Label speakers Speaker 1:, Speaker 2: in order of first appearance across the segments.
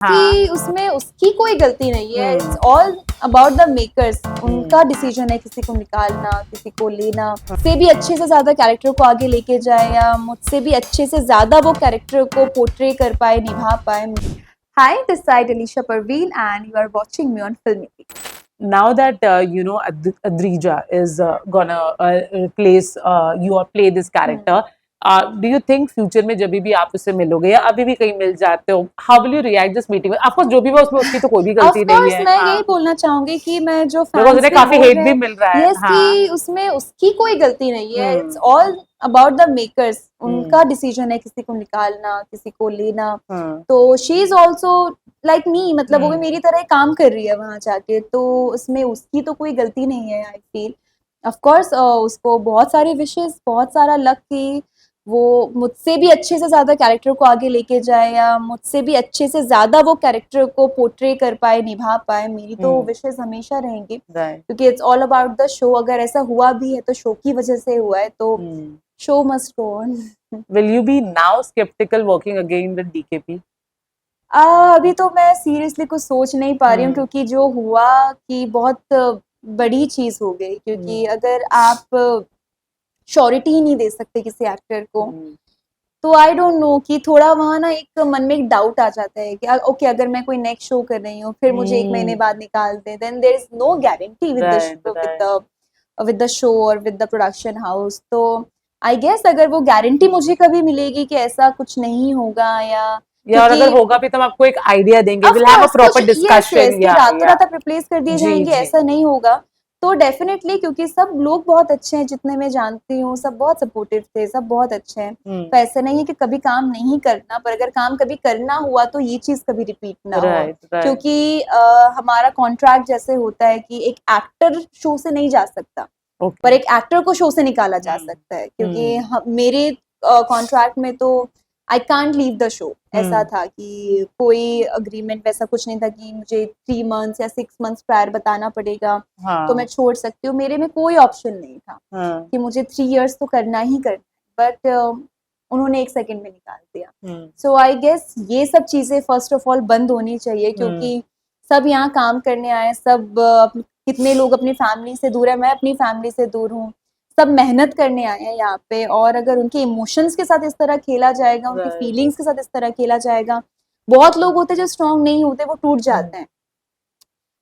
Speaker 1: कि उसमें उसकी कोई गलती नहीं है, it's all about the makers. उनका डिसीजन है किसी को निकालना, किसी को लेना। से भी अच्छे से ज्यादा कैरेक्टर को आगे लेके जाए या मुझसे भी अच्छे से ज्यादा वो कैरेक्टर को पोर्ट्रे कर पाए, निभा पाए। Hi, this side Alicia Parveen and you are watching me on Filmmaking.
Speaker 2: Now that Adrija is gonna replace you or play this character, do you think future में जब भी आप उससे मिलोगे या अभी भी कहीं मिल जाते हो, how will you react this meeting? Of course जो भी वो उसमें उसकी तो कोई भी गलती नहीं है।
Speaker 1: मैं यही बोलना चाहूंगी कि मैं जो
Speaker 2: फैंस
Speaker 1: उन्हें
Speaker 2: काफी हेट भी मिल रहा है।
Speaker 1: yes, कि उसमें उसकी कोई गलती नहीं है, it's all about the makers. उनका डिसीजन है किसी को निकालना, किसी को लेना। तो she is also like me, मतलब वो भी मेरी तरह काम कर रही है वहां जाके, तो उसमें उसकी तो कोई गलती नहीं है। आई फील ऑफ कोर्स उसको बहुत सारे विशेस, बहुत सारा लक कि वो मुझसे भी अच्छे से ज्यादा कैरेक्टर को आगे लेके जाए या मुझसे भी अच्छे से ज्यादा वो कैरेक्टर को पोर्ट्रे कर पाए, निभा पाए। मेरी तो विशेस हमेशा रहेंगी क्योंकि it's all about the show. अगर ऐसा हुआ भी है तो शो की वजह से हुआ है, तो show must go on.
Speaker 2: Will you be now skeptical working again with DKP?
Speaker 1: अभी तो मैं सीरियसली कुछ सोच नहीं पा रही हूँ क्योंकि जो हुआ कि बहुत बड़ी चीज हो गई। क्योंकि अगर आप श्योरिटी ही नहीं दे सकते किसी एक्टर को, तो आई डोंट नो कि थोड़ा वहां ना एक मन में एक डाउट आ जाता है कि ओके अगर मैं कोई नेक्स्ट शो कर रही हूँ फिर मुझे 1 महीने बाद निकाल दे, then there is no guarantee with the show और विद द प्रोडक्शन हाउस। तो आई गेस अगर वो गारंटी मुझे कभी मिलेगी कि ऐसा कुछ नहीं होगा या
Speaker 2: अगर होगा भी तो हम आपको एक आइडिया देंगे, we'll have a proper discussion।
Speaker 1: रातों रात आप रिप्लेस कर दिए जाएंगे ऐसा नहीं होगा। तो डेफिनेटली, क्योंकि सब लोग बहुत अच्छे हैं जितने मैं जानती हूँ, सब बहुत सपोर्टिव थे, सब बहुत अच्छे हैं। तो ऐसा नहीं है कि कभी काम नहीं करना, पर अगर काम कभी करना हुआ तो ये चीज कभी रिपीट ना हो। क्योंकि हमारा कॉन्ट्रैक्ट जैसे होता है कि एक एक्टर शो से नहीं जा सकता, पर एक एक्टर को शो से निकाला जा सकता है। क्योंकि मेरे कॉन्ट्रैक्ट में तो I can't leave the show ऐसा था कि कोई अग्रीमेंट वैसा कुछ नहीं था कि मुझे 3 मंथ्स या 6 मंथ्स प्रायर बताना पड़ेगा तो मैं छोड़ सकती हूँ। मेरे में कोई ऑप्शन नहीं था कि मुझे 3 इयर्स तो करना ही करना, बट उन्होंने 1 सेकंड में निकाल दिया। सो आई गेस ये सब चीजें फर्स्ट ऑफ ऑल बंद होनी चाहिए क्योंकि सब यहाँ काम करने आए, सब कितने लोग अपनी फैमिली से दूर है, मैं अपनी फैमिली से दूर हूँ, सब मेहनत करने आए हैं यहाँ पे। और अगर उनके इमोशंस के साथ इस तरह खेला जाएगा, उनकी फीलिंग्स के साथ इस तरह खेला जाएगा, बहुत लोग होते हैं जो स्ट्रांग नहीं होते, वो टूट जाते हैं।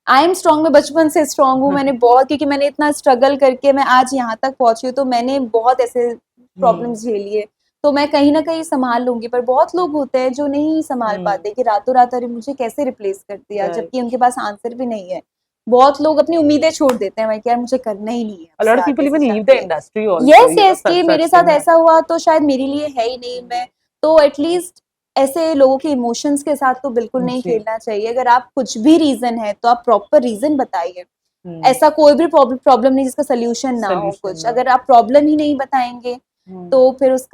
Speaker 1: आई एम स्ट्रांग, मैं बचपन से स्ट्रांग हूँ। मैंने बहुत, क्योंकि मैंने इतना स्ट्रगल करके मैं आज यहाँ तक पहुंची हूँ, तो मैंने बहुत ऐसे प्रॉब्लम्स झेली है, तो मैं कहीं ना कहीं संभाल लूंगी। पर बहुत लोग होते हैं जो नहीं संभाल पाते कि रातों रात अरे मुझे कैसे रिप्लेस कर दिया, जबकि उनके पास आंसर भी नहीं है। बहुत लोग अपनी उम्मीदें छोड़ देते हैं, मैं यार मुझे करना ही नहीं है।
Speaker 2: A lot of people even leave the industry also.
Speaker 1: yes, कि मेरे साथ ऐसा हुआ तो शायद मेरे लिए है ही नहीं। मैं तो एटलीस्ट ऐसे लोगों के इमोशंस के साथ तो बिल्कुल नहीं खेलना चाहिए। अगर आप कुछ भी रीजन है तो आप प्रॉपर रीजन बताइए। ऐसा कोई भी प्रॉब्लम नहीं जिसका सोल्यूशन ना हो कुछ। अगर आप प्रॉब्लम ही नहीं बताएंगे तो फिर उस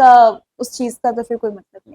Speaker 1: चीज का तो फिर कोई मतलब नहीं।